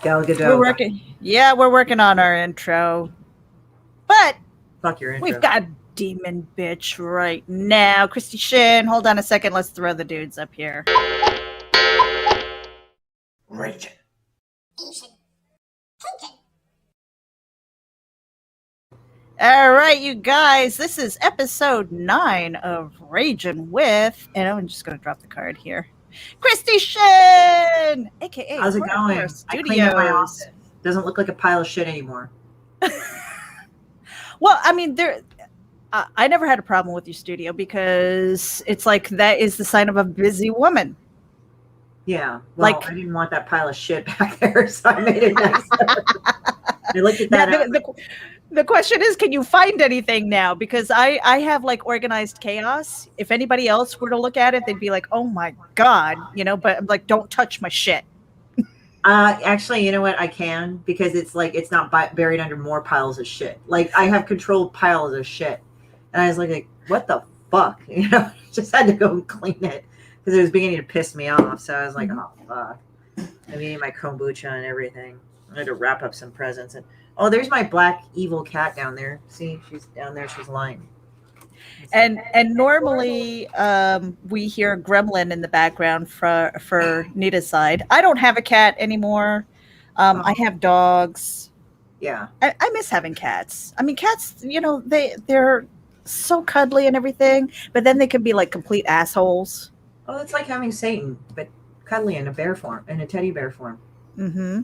Gal Gadot. We're working. Yeah, we're working on our intro. But Fuck your intro. we've got demon bitch right now. Christie Shinn. Hold on a second. Let's throw the dudes up here. Ragin. All right, you guys. This is episode 9 of Ragin with, and I'm just going to drop the card here. Christie Shinn, aka How's it going? I cleaned up my office. Doesn't look like a pile of shit anymore. Well, I mean, I never had a problem with your studio because it's like that is the sign of a busy woman. Yeah, well, like, I didn't want that pile of shit back there, so I made it nicer. I looked at that. The question is, can you find anything now? Because I have like organized chaos. If anybody else were to look at it, they'd be like, oh my God, you know, but I'm like, don't touch my shit. Actually, you know what? I can, because it's like, it's not buried under more piles of shit. Like, I have controlled piles of shit. And I was like, what the fuck? You know, just had to go and clean it because it was beginning to piss me off. So I was like, oh, fuck. I'm eating my kombucha and everything. I had to wrap up some presents. And oh, there's my black evil cat down there. See, she's down there. She's lying. And normally we hear Gremlin in the background for Nita's side. I don't have a cat anymore. I have dogs. Yeah, I miss having cats. I mean, cats, you know, they're so cuddly and everything, but then they can be like complete assholes. Oh, it's like having Satan, but cuddly in a bear form, in a teddy bear form. Mm-hmm.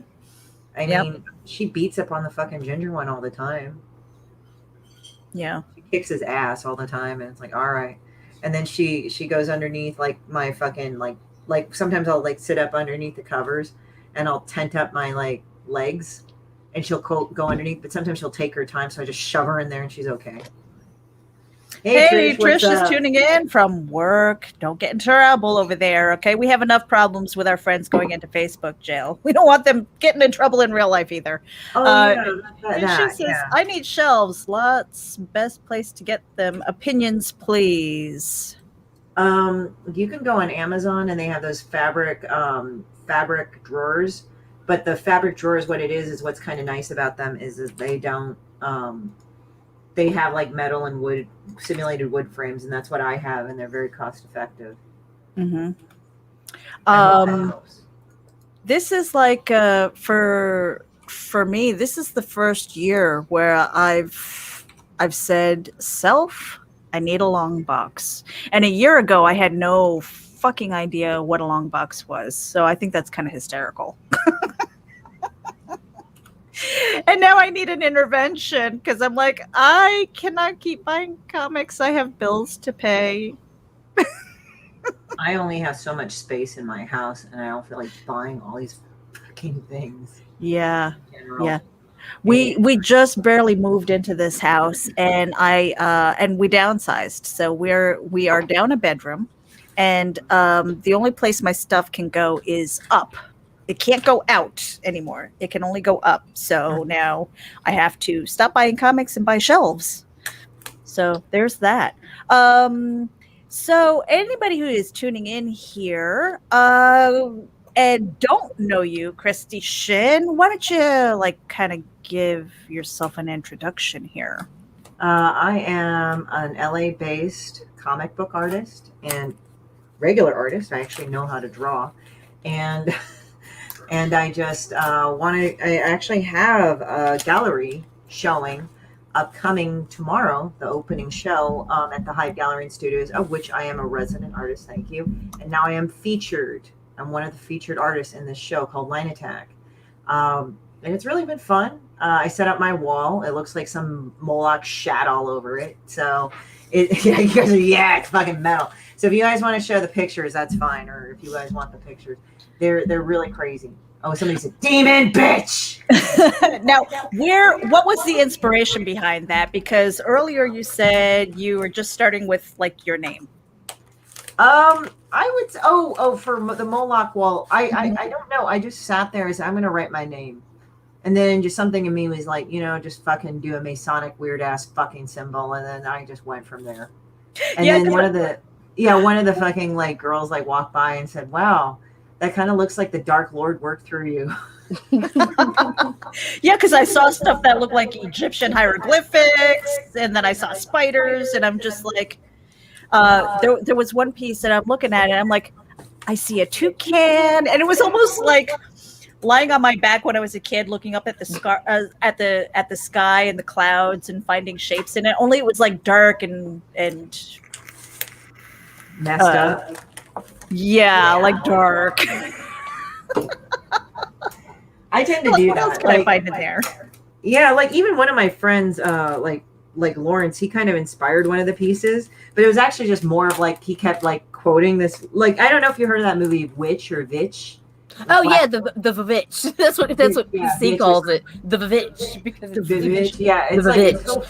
I mean, she beats up on the fucking ginger one all the time. Yeah. She kicks his ass all the time, and it's like, all right. And then she goes underneath like my fucking like sometimes I'll like sit up underneath the covers and I'll tent up my like legs and she'll go underneath, but sometimes she'll take her time, so I just shove her in there and she's okay. Hey, Trish is tuning in from work. Don't get in trouble over there, okay? We have enough problems with our friends going into Facebook jail. We don't want them getting in trouble in real life either. Oh, she says, I need shelves. Lots. Best place to get them. Opinions, please. You can go on Amazon and they have those fabric drawers. But the fabric drawers, what it is what's kind of nice about them is that they don't... they have like metal and wood, simulated wood frames, and that's what I have, and they're very cost effective. Mm-hmm. This is like for me, this is the first year where I've said, self, I need a long box. And a year ago, I had no fucking idea what a long box was, so I think that's kind of hysterical. And now I need an intervention because I'm like, I cannot keep buying comics. I have bills to pay. I only have so much space in my house, and I don't feel like buying all these fucking things. Yeah, yeah. We just barely moved into this house, and we downsized. So we are down a bedroom, and the only place my stuff can go is up. It can't go out anymore. It can only go up. So now I have to stop buying comics and buy shelves. So there's that. So anybody who is tuning in here and don't know you, Christie Shinn, why don't you like kind of give yourself an introduction here? I am an LA-based comic book artist and regular artist. I actually know how to draw. And I just I actually have a gallery showing upcoming tomorrow, the opening show at the Hive Gallery and Studios, of which I am a resident artist, thank you. And now I am featured. I'm one of the featured artists in this show called Line Attack. And it's really been fun. I set up my wall. It looks like some Moloch shat all over it. So, you guys are, it's fucking metal. So if you guys want to show the pictures, that's fine. Or if you guys want the pictures. They're really crazy. Oh, somebody said, demon bitch! Now, what was the inspiration behind that? Because earlier you said you were just starting with, like, your name. I would, for the Moloch wall, I don't know. I just sat there and said, I'm going to write my name. And then just something in me was like, you know, just fucking do a Masonic weird-ass fucking symbol. And then I just went from there. And then one of the fucking, like, girls, like, walked by and said, wow, that kind of looks like the Dark Lord worked through you. Yeah, because I saw stuff that looked like Egyptian hieroglyphics, and then I saw spiders, and I'm just like, there was one piece that I'm looking at, and I'm like, I see a toucan, and it was almost like lying on my back when I was a kid, looking up at the at the sky and the clouds and finding shapes in it. Only it was like dark and Messed up. Yeah, like dark. I tend to Like, do what that. else can I find in there? Yeah, like even one of my friends, like Lawrence, he kind of inspired one of the pieces, but it was actually just more of like he kept like quoting this. Like I don't know if you heard of that movie Witch or Vitch. Oh yeah, the Vivitch. That's what Yeah, C Vitch calls it. The Vivitch because The it's Vivitch. Yeah, it's The like Vivitch.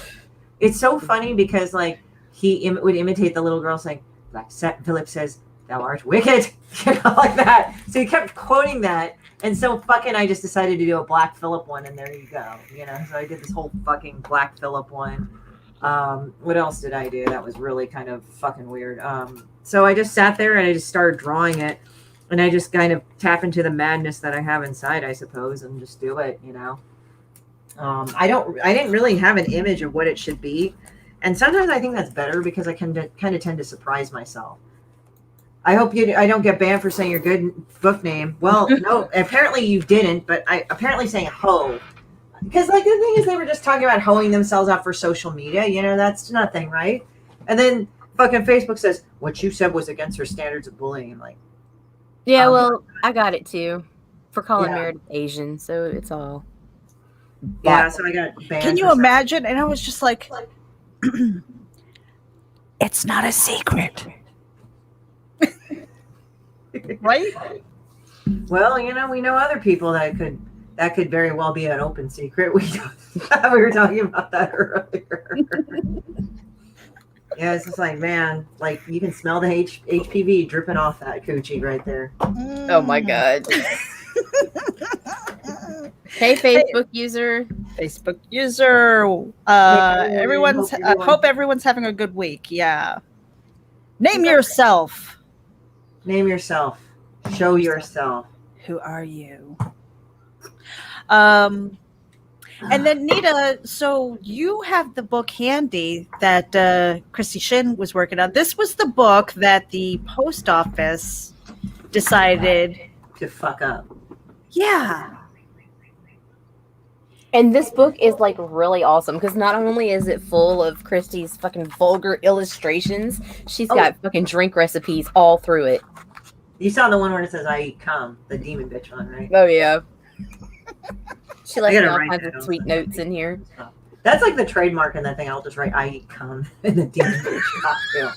it's so funny because like he would imitate the little girl saying, "Black Philip says thou art wicked," you know, like that. So he kept quoting that, and so fucking I just decided to do a Black Phillip one, and there you go, you know. So I did this whole fucking Black Phillip one. What else did I do? That was really kind of fucking weird. So I just sat there and I just started drawing it, and I just kind of tap into the madness that I have inside, I suppose, and just do it, you know. I didn't really have an image of what it should be, and sometimes I think that's better because I kind of tend to surprise myself. I hope I don't get banned for saying your good book name. Well, no, apparently you didn't, but I apparently saying hoe. Because like the thing is they were just talking about hoeing themselves out for social media, you know, that's nothing, right? And then fucking Facebook says what you said was against her standards of bullying. I'm like, Yeah, well, I got it too for calling Yeah. Meredith Asian, so it's all. yeah, so I got banned. Can you for saying- imagine? And I was just like, it's not a secret. Right? Well, you know, we know other people that could very well be an open secret. We were talking about that earlier. Yeah, it's just like, man, like you can smell the HPV dripping off that coochie right there. Oh my god. Hey, Facebook user. Facebook user. Everyone's. Hope everyone's having a good week. Yeah. Name yourself. Name yourself. Show yourself. Who are you? And then Nita, so you have the book handy that Christie Shinn was working on. This was the book that the post office decided To fuck up. Yeah. And this book is like really awesome because not only is it full of Christie's fucking vulgar illustrations, she's got fucking drink recipes all through it. You saw the one where it says "I eat cum," the demon bitch one, right? Oh yeah. She left me gotta all write kinds that of down. sweet notes in here. That's like the trademark in that thing. I'll just write "I eat cum" in the demon bitch cocktail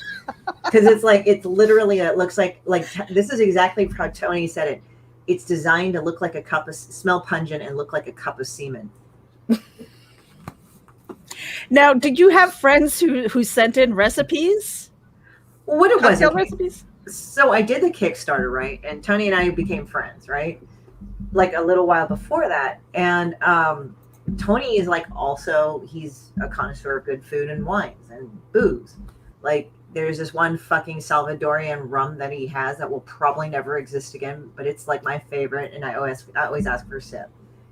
because it's like it's literally it looks like this is exactly how Tony said it. It's designed to look like a cup of smell pungent and look like a cup of semen. Now, did you have friends who sent in recipes? What it was? Cocktail recipes? So I did the Kickstarter, right? And Tony and I became friends, right? Like a little while before that. And Tony is like also, he's a connoisseur of good food and wines and booze. Like there's this one fucking Salvadorian rum that he has that will probably never exist again, but it's like my favorite. And I always ask for a sip.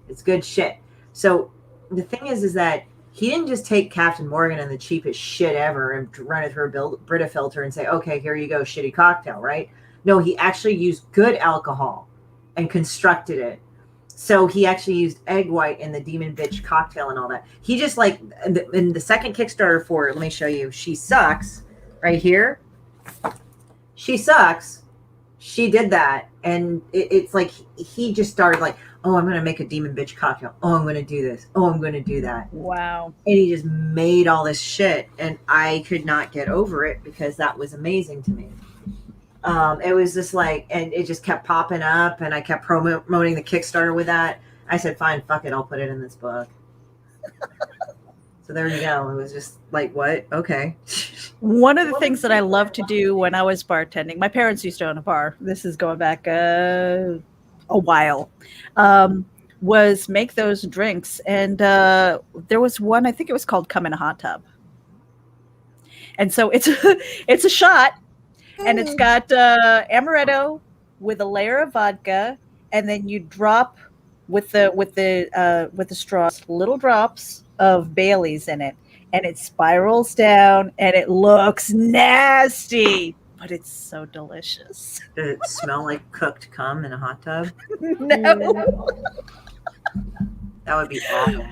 It's good shit. So the thing is that he didn't just take Captain Morgan and the cheapest shit ever and run it through a Brita filter and say, okay, here you go, shitty cocktail, right? No, he actually used good alcohol and constructed it. So he actually used egg white in the Demon Bitch cocktail and all that. He just like, in the second Kickstarter for it, let me show you, She Sucks, right here. She Sucks. She did that. And it's like, he just started like, oh, I'm going to make a demon bitch cocktail. Oh, I'm going to do this. Oh, I'm going to do that. Wow. And he just made all this shit. And I could not get over it because that was amazing to me. It was just like, and it just kept popping up and I kept promoting the Kickstarter with that. I said, fine, fuck it. I'll put it in this book. So there you go. It was just like, what? Okay. One of the things that I loved to do when I was bartending, my parents used to own a bar. This is going back a while. Was make those drinks. And there was one, I think it was called Come in a Hot Tub. And so it's a shot and it's got amaretto, with a layer of vodka, and then you drop with the straws little drops of Bailey's in it, and it spirals down, and it looks nasty, but it's so delicious. Does it smell like cooked cum in a hot tub? No. That would be awful.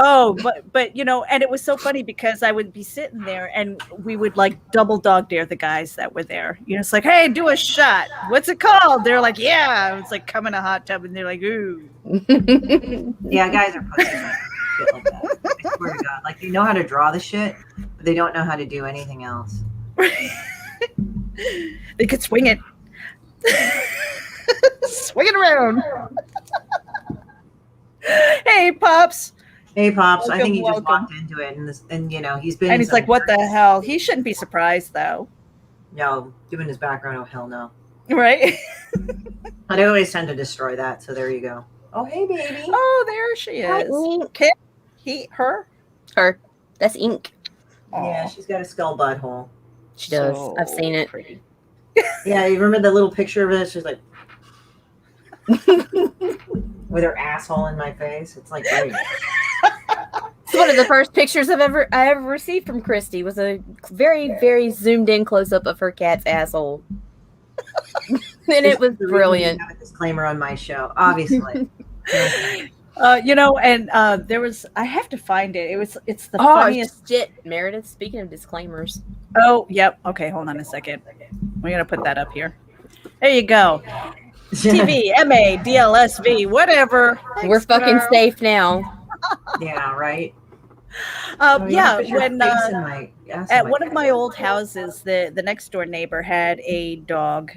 Oh, but and it was so funny because I would be sitting there and we would like double dog dare the guys that were there. It's like, hey, do a shot. What's it called? They're like, yeah. It's like come in a hot tub and they're like, ooh. Yeah, guys are pussies like shit like that. I swear to God. Like, they know how to draw the shit, but they don't know how to do anything else. They could swing it. Swing it around. Hey, Pops. Hey, Pops. I think he just Welcome. walked into it, and he's been. And he's like, what the hell? He shouldn't be surprised, though. No, given his background, oh hell no. Right? I always tend to destroy that, so there you go. Oh, hey, baby. Oh, there she is. Kim? Her? Her. That's ink. Yeah, she's got a skull butthole. She does. So I've seen it. pretty. Yeah, you remember the little picture of it? She's like, with her asshole in my face. It's like, great. It's one of the first pictures I ever received from Christie was a very, very zoomed in close up of her cat's asshole. And it was brilliant. I have a disclaimer on my show, obviously. There was, I have to find it. It's the funniest. Shit, Meredith. Speaking of disclaimers. Oh, yep. Okay, hold on a second. We're going to put that up here. There you go. TV, MA, DLSV, whatever. We're fucking girl. safe now. Yeah, right. When at one of my old houses, the next door neighbor had a dog,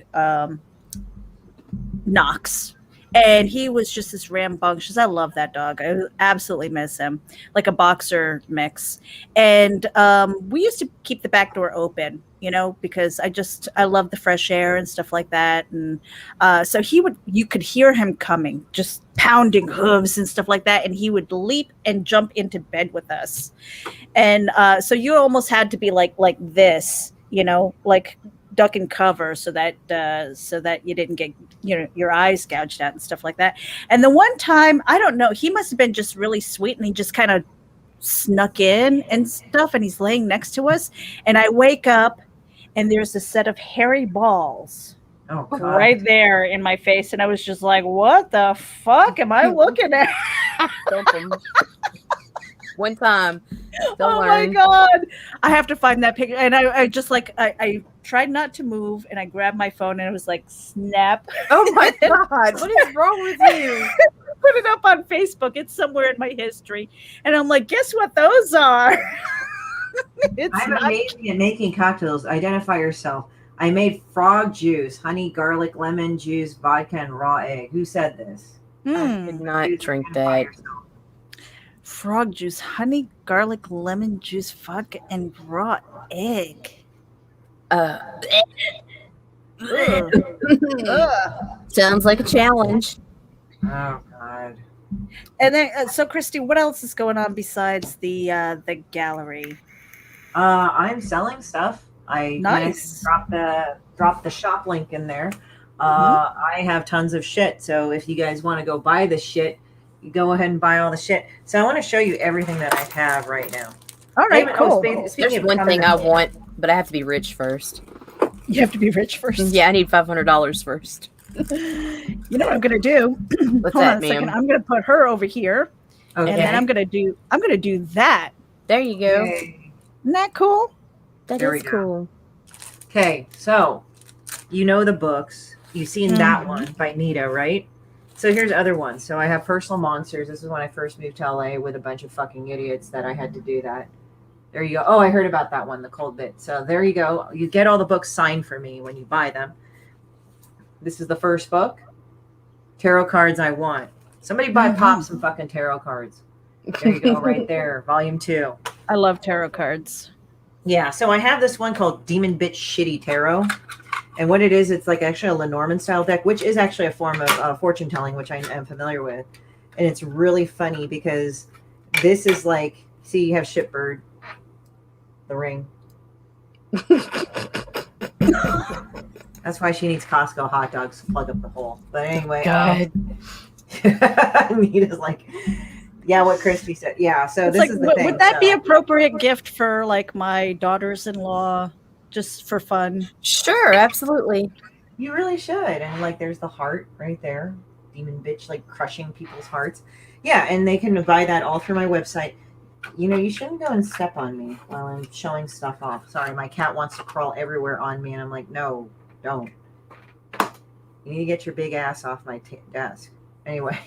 Knox, and he was just this rambunctious. I love that dog. I absolutely miss him, like a boxer mix. And we used to keep the back door open, because I love the fresh air and stuff like that. And so you could hear him coming, just pounding hooves and stuff like that. And he would leap and jump into bed with us. And so you almost had to be like this, like duck and cover so that you didn't get, your eyes gouged out and stuff like that. And the one time, I don't know, he must have been just really sweet and he just kind of snuck in and stuff. And he's laying next to us. And I wake up and there's a set of hairy balls right there in my face. And I was just like, what the fuck am I looking at? One time. My God. I have to find that picture. And I just I tried not to move and I grabbed my phone and it was like, snap. Oh my God. What is wrong with you? Put it up on Facebook. It's somewhere in my history. And I'm like, guess what those are? I'm amazing at making cocktails. Identify yourself. I made frog juice, honey, garlic, lemon juice, vodka, and raw egg. Who said this? I did not drink that. Frog juice, honey, garlic, lemon juice, vodka, and raw egg. Sounds like a challenge. Oh God. And then, so Christy, what else is going on besides the gallery? I'm selling stuff. Nice. Drop the shop link in there. I have tons of shit. So if you guys want to go buy the shit, you go ahead and buy all the shit. So I want to show you everything that I have right now. All right, cool. There's one thing I want, but I have to be rich first. You have to be rich first. Yeah, I need $500 first. You know what I'm gonna do? What's Hold that, on a ma'am? second. I'm gonna put her over here, Okay. and then I'm gonna do that. There you go. Okay. Isn't that cool? That There is we go. cool. Okay, so you know the books. You've seen that one by Nita, right? So here's other ones. So I have Personal Monsters. This is when I first moved to LA with a bunch of fucking idiots that I had to do that. There you go. Oh, I heard about that one, The Cold Bit. So there you go. You get all the books signed for me when you buy them. This is the first book. Tarot Cards I Want. Somebody buy Pop some fucking tarot cards. There you go, right there. Volume 2. I love tarot cards. Yeah, so I have this one called Demon Bitch Shitty Tarot. And what it is, it's like actually a Lenormand style deck, which is actually a form of fortune telling, which I am familiar with. And it's really funny because this is like, see, you have Shipbird, the ring. That's why she needs Costco hot dogs to plug up the hole. But anyway, God. Anita's like, yeah, what Christie said. Yeah, so It's this like, is the thing. would that be so- appropriate gift for like my daughters-in-law, just for fun? Sure, absolutely. You really should. And like, there's the heart right there. Demon bitch, like crushing people's hearts. Yeah, and they can buy that all through my website. You know, you shouldn't go and step on me while I'm showing stuff off. Sorry, my cat wants to crawl everywhere on me, and I'm like, no, don't. You need to get your big ass off my desk. Anyway,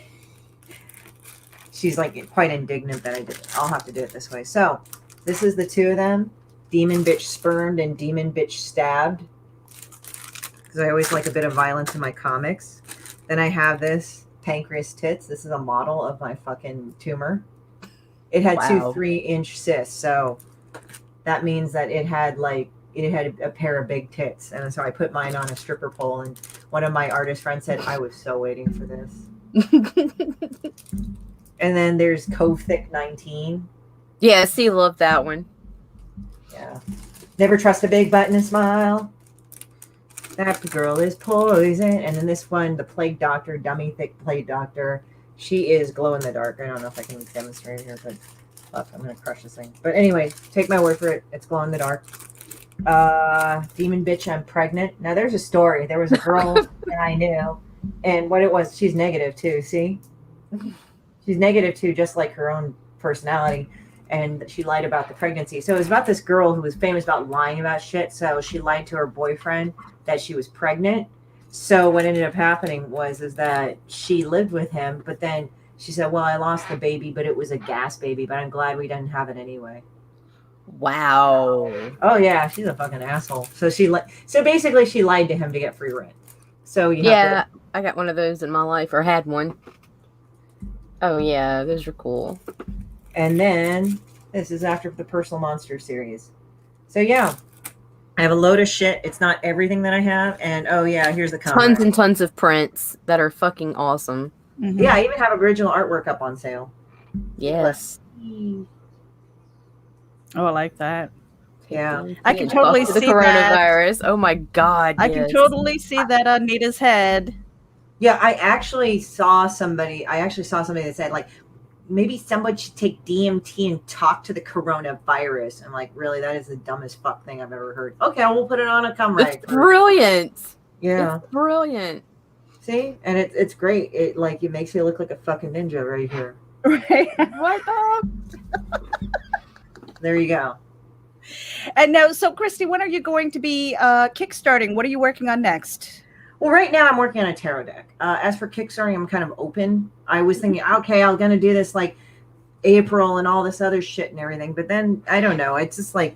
she's like quite indignant that I did it. I'll have to do it this way. So, this is the two of them. Demon bitch spurned and demon bitch stabbed. Because I always like a bit of violence in my comics. Then I have this pancreas tits. This is a model of my fucking tumor. It had Wow. 2 3-inch cysts, so that means that it had a pair of big tits, and so I put mine on a stripper pole. And one of my artist friends said, "I was so waiting for this." And then there's Cove Thick 19. Yeah, see, love that one. Yeah, never trust a big butt and a smile. That girl is poison. And then this one, the Plague Doctor, Dummy Thick Plague Doctor. She is glow in the dark. I don't know if I can demonstrate it here, but fuck, I'm gonna crush this thing. But anyway, take my word for it. It's glow in the dark. Demon bitch, I'm pregnant. Now there's a story. There was a girl that I knew, and what it was, she's negative too. See, she's negative too, just like her own personality. And she lied about the pregnancy. So it was about this girl who was famous about lying about shit. So she lied to her boyfriend that she was pregnant. So what ended up happening was that she lived with him, but then she said, "Well, I lost the baby, but it was a gas baby, but I'm glad we didn't have it anyway." Wow. Oh yeah, she's a fucking asshole. So so basically she lied to him to get free rent. So Yeah, I got one of those in my life, or had one. Oh yeah, those are cool. And then this is after the Personal Monster series. So yeah, I have a load of shit. It's not everything that I have. And oh yeah, here's the cover. Tons and tons of prints that are fucking awesome. Mhm. Yeah, I even have original artwork up on sale. Yes. Oh, I like that. Yeah. I can totally Fuck the see that. coronavirus. Oh my god. I can yes. totally see that on Nita's head. Yeah, I actually saw somebody that said, like, maybe somebody should take DMT and talk to the coronavirus. I'm like, really? That is the dumbest fuck thing I've ever heard. Okay, we'll put it on a cum rag. It's brilliant. Yeah. It's brilliant. See? And it's great. It makes you look like a fucking ninja right here. Right. What the? There you go. And now, so Christy, when are you going to be kickstarting? What are you working on next? Well, right now I'm working on a tarot deck. As for Kickstarting, I'm kind of open. I was thinking, okay, I'm going to do this like April and all this other shit and everything. But then, I don't know. It's just like,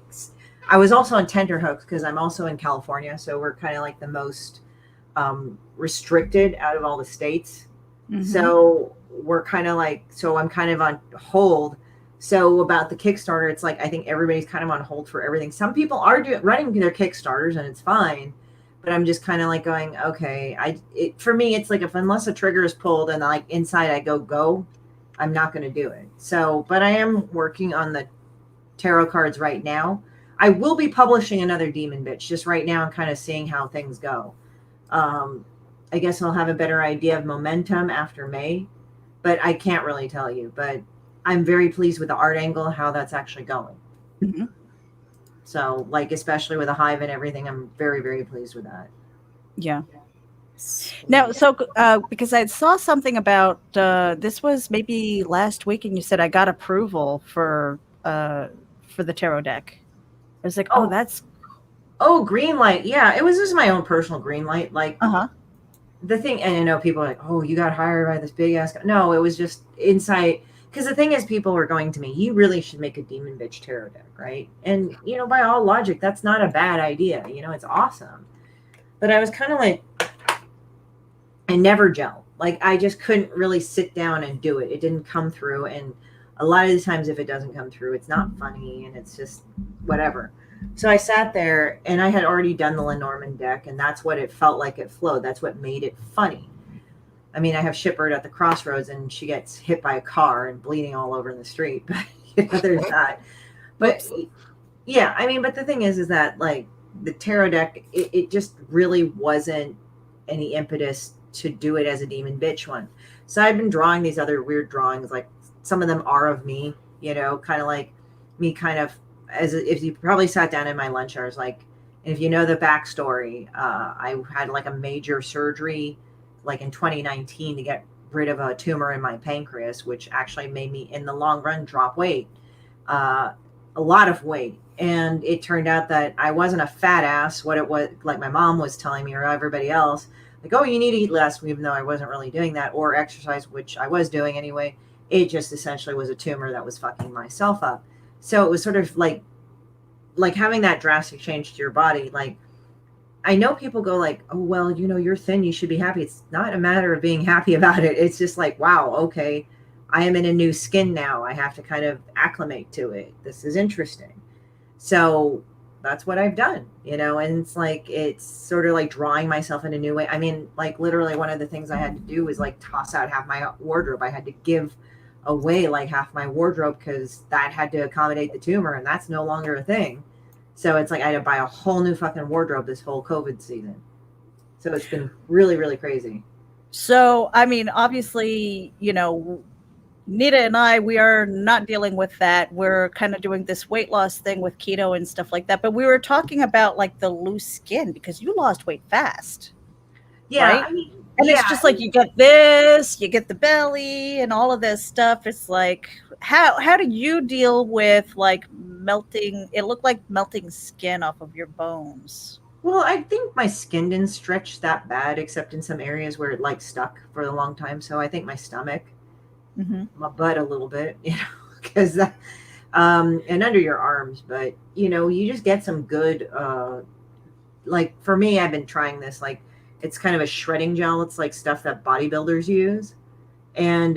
I was also on tenterhooks because I'm also in California. So we're kind of like the most restricted out of all the states. Mhm. So we're kind of like, so I'm kind of on hold. So about the Kickstarter, it's like, I think everybody's kind of on hold for everything. Some people are running their Kickstarters and it's fine. But I'm just kind of like going, okay, for me, it's like unless a trigger is pulled and like inside I go, I'm not going to do it. So, but I am working on the tarot cards right now. I will be publishing another Demon Bitch. Just right now, I'm kind of seeing how things go. I guess I'll have a better idea of momentum after May, but I can't really tell you. But I'm very pleased with the art angle, how that's actually going. Mhm. So, like, especially with a hive and everything, I'm very, very pleased with that. Yeah. Now, so because I saw something about this was maybe last week, and you said I got approval for the tarot deck. I was like, oh, that's green light. Yeah, it was just my own personal green light. Like, the thing, and I know people are like, oh, you got hired by this big ass guy. No, it was just insight. Because the thing is, people were going to me, you really should make a Demon Bitch tarot deck, right? And, by all logic, that's not a bad idea. It's awesome. But I was kind of like, I never gel. Like, I just couldn't really sit down and do it. It didn't come through. And a lot of the times, if it doesn't come through, it's not funny and it's just whatever. So I sat there and I had already done the Lenormand deck, and that's what it felt like it flowed. That's what made it funny. I mean, I have Shipward at the crossroads and she gets hit by a car and bleeding all over in the street. But there's that. But yeah, I mean, but the thing is that like the tarot deck, it just really wasn't any impetus to do it as a demon bitch one. So I've been drawing these other weird drawings, like some of them are of me, kind of like me, kind of if you probably sat down in my lunch hours, like, and if you know the backstory, I had like a major surgery like in 2019 to get rid of a tumor in my pancreas, which actually made me in the long run drop weight, a lot of weight. And it turned out that I wasn't a fat ass, what it was like my mom was telling me or everybody else, like, oh, you need to eat less, even though I wasn't really doing that, or exercise, which I was doing anyway. It just essentially was a tumor that was fucking myself up. So it was sort of like having that drastic change to your body. Like, I know people go like, oh, well, you're thin, you should be happy. It's not a matter of being happy about it. It's just like, wow, okay, I am in a new skin now. I have to kind of acclimate to it. This is interesting. So that's what I've done, and it's sort of like drawing myself in a new way. I mean, like literally one of the things I had to do was like toss out half my wardrobe. I had to give away like half my wardrobe because that had to accommodate the tumor, and that's no longer a thing. So it's like I had to buy a whole new fucking wardrobe this whole COVID season. So it's been really, really crazy. So, I mean, obviously, Nita and I, we are not dealing with that. We're kind of doing this weight loss thing with keto and stuff like that. But we were talking about like the loose skin because you lost weight fast. Yeah. Right? I mean, and it's just like you get this, you get the belly and all of this stuff. It's like, how do you deal with like melting? It looked like melting skin off of your bones. Well, I think my skin didn't stretch that bad, except in some areas where it like stuck for a long time. So I think my stomach, my butt a little bit, because and under your arms. But you just get some good. Like for me, I've been trying this. Like it's kind of a shredding gel. It's like stuff that bodybuilders use. And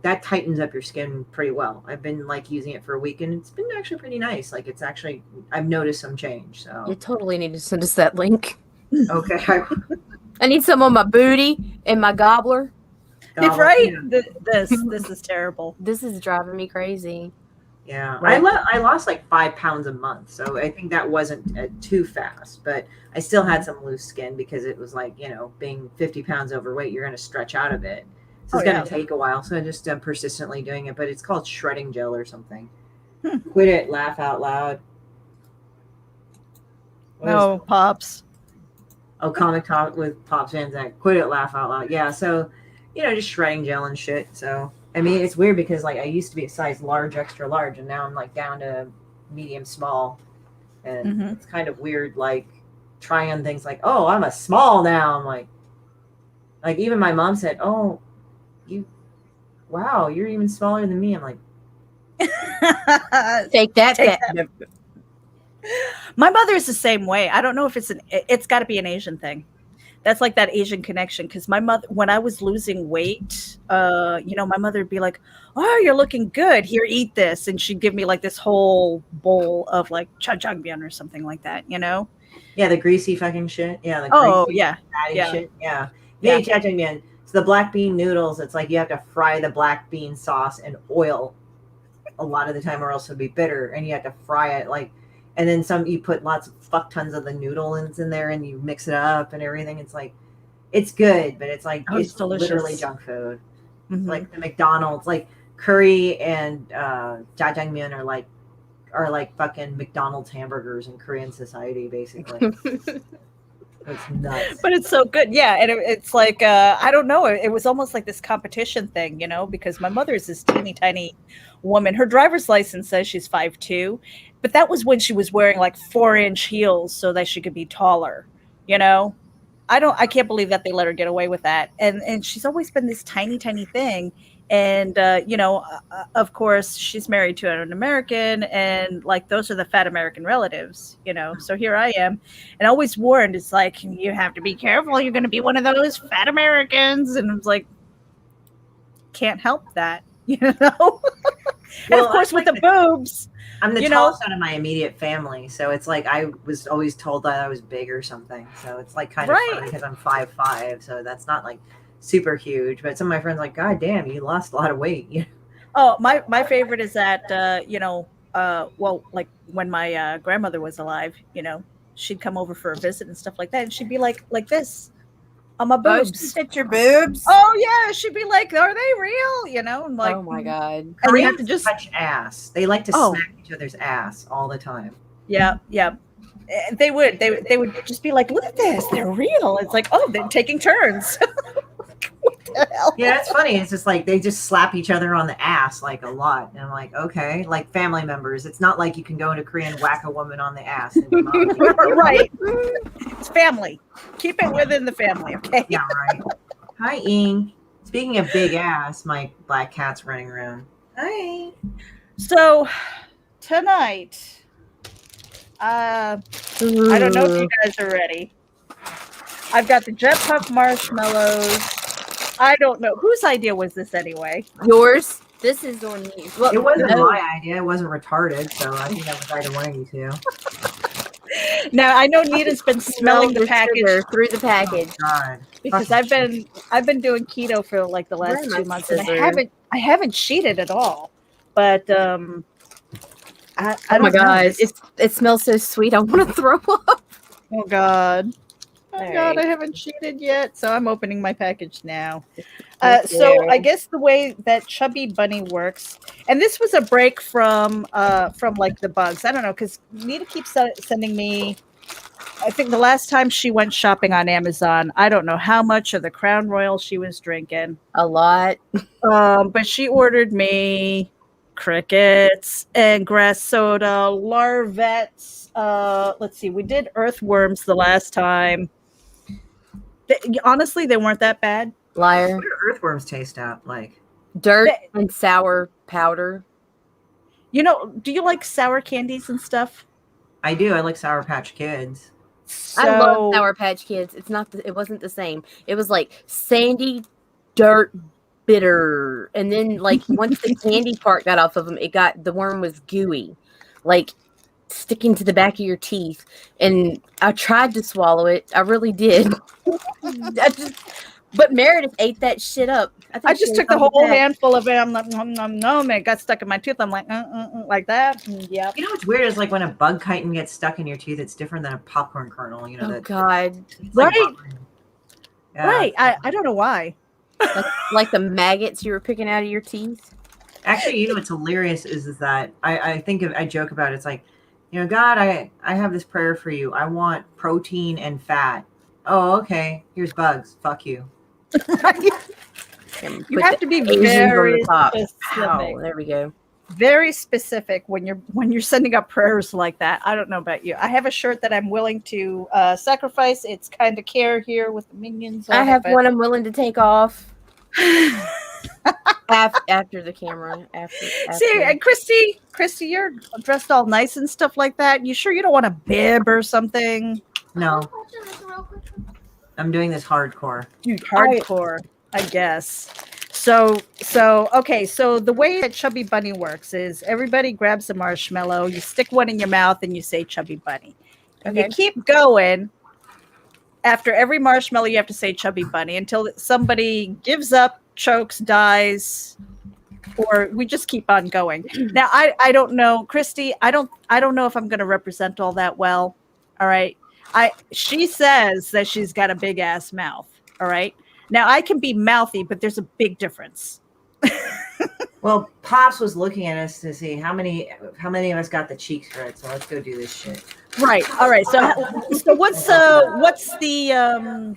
that tightens up your skin pretty well. I've been like using it for a week, and it's been actually pretty nice. Like it's actually, I've noticed some change. So you totally need to send us that link. Okay. I need some on my booty and my gobbler. Right? Yeah. This is terrible. This is driving me crazy. Yeah, right. I lost like 5 pounds a month, so I think that wasn't too fast. But I still had some loose skin because it was like being 50 pounds overweight, you're going to stretch out of it. So it's going to take a while. So I just am persistently doing it. But it's called shredding gel or something. Quit it. Laugh out loud. No, Pops. Oh, Comic Talk with Pops Van Zandt. Quit it. Laugh out loud. Yeah. So, just shredding gel and shit. So, I mean, it's weird because like I used to be a size large, extra large. And now I'm like down to medium small. And it's kind of weird, like trying on things like, oh, I'm a small now. I'm like even my mom said, oh, wow, you're even smaller than me. I'm like, take that. My mother is the same way. I don't know if it's got to be an Asian thing. That's like that Asian connection. Because my mother, when I was losing weight, my mother would be like, oh, you're looking good. Here, eat this. And she'd give me like this whole bowl of like jjajangmyeon or something like that, Yeah, the greasy fucking shit. Yeah. The greasy, fatty shit. Yeah. Yeah, jjajangmyeon. So the black bean noodles, it's like you have to fry the black bean sauce in oil a lot of the time or else it'll be bitter. And you have to fry it and then you put lots of fuck tons of the noodles in there and you mix it up and everything. It's like, it's good, but it's like, it's literally junk food. Like the McDonald's, like curry and jjajangmyeon are like fucking McDonald's hamburgers in Korean society, basically. It's nuts. But it's so good. Yeah. And it's like, I don't know. It was almost like this competition thing, because my mother is this teeny tiny woman. Her driver's license says she's 5'2", but that was when she was wearing like 4-inch heels so that she could be taller, I can't believe that they let her get away with that. And she's always been this tiny, tiny thing. And, of course, she's married to an American, and like those are the fat American relatives, So here I am, and I always warned, it's like, you have to be careful. You're going to be one of those fat Americans. And I was like, can't help that, And Well, of course, with the boobs. I'm the tallest out of my immediate family. So it's like I was always told that I was big or something. So it's like kind of funny because I'm 5'5". So that's not like super huge, but some of my friends are like, God damn, you lost a lot of weight. Oh, my favorite is that like when my grandmother was alive, she'd come over for a visit and stuff like that, and she'd be like this on my Oh, boobs. she hit your boobs. Oh yeah, she'd be like, "Are they real?" You know, and like, oh my god. and you Koreans have to just touch ass. They like to smack each other's ass all the time. yeah. They would just be like, "Look at this, they're real." It's like, oh, they're taking turns. What the hell? Yeah, it's funny. It's just like they just slap each other on the ass like a lot, and I'm like, okay, like family members. It's not like you can go into Korea and whack a woman on the ass. And Right. It's family. Keep it within the family, okay? Yeah, right. Hi, Ing. Speaking of big ass, my black cat's running around. Hi. So tonight, I don't know if you guys are ready. I've got the Jet Puff marshmallows. I don't know whose idea was this anyway. Yours. This is on you. Well, It wasn't no. my idea. It wasn't retarded, so I think that was either one of you two. Now I know Nita's been smelling the package sugar through the package. Oh, God. because Fucking I've been doing keto for like the last Where are 2 my months, and scissors? I haven't cheated at all. But I Oh don't my know. god, it smells so sweet. I want to throw up. Oh God. Oh All God, right. I haven't cheated yet, so I'm opening my package now. Thank So you. I guess the way that Chubby Bunny works, and this was a break from like the bugs. I don't know, because Nita keeps sending me. I think the last time she went shopping on Amazon, I don't know how much of the Crown Royal she was drinking, A lot. but she ordered me crickets and grass soda, larvettes. Let's see, we did earthworms the last time. Honestly, they weren't that bad. Liar. What do earthworms taste like? Dirt and sour powder. You know, do you like sour candies and stuff? I do. I like Sour Patch Kids. I love Sour Patch Kids. It wasn't the same. It was like sandy, dirt, bitter, and then like once the candy part got off of them, the worm was gooey, like sticking to the back of your teeth. And I tried to swallow it. I really did. But Meredith ate that shit up. I just took the whole handful of it. I'm like, no, man, it got stuck in my tooth. I'm like, like that. Yeah. You know what's weird is like when a bug chitin gets stuck in your tooth, it's different than a popcorn kernel. You know, Oh God! it's like Right. popcorn. Yeah. Right. I don't know why. Like the maggots you were picking out of your teeth. Actually, you know what's hilarious is that I joke about it. It's like, you know, God, I have this prayer for you. I want protein and fat. Oh, okay. Here's bugs. Fuck you. You have to be very specific. Ow, there we go. Very specific when you're sending up prayers like that. I don't know about you. I have a shirt that I'm willing to sacrifice. It's kind of care here with the minions. I have one I'm willing to take off after the camera. After. See, and Christy, you're dressed all nice and stuff like that. You sure you don't want a bib or something? No. I'm doing this hardcore. Dude, hardcore, I guess. So okay. So the way that Chubby Bunny works is everybody grabs a marshmallow, you stick one in your mouth, and you say Chubby Bunny. And you keep going. After every marshmallow, you have to say Chubby Bunny until somebody gives up, chokes, dies, or we just keep on going. Now, I don't know, Christy. I don't know if I'm going to represent all that well. All right. She says that she's got a big ass mouth. All right. Now I can be mouthy, but there's a big difference. Well, Pops was looking at us to see how many of us got the cheeks right. So let's go do this shit. Right. All right. So what's the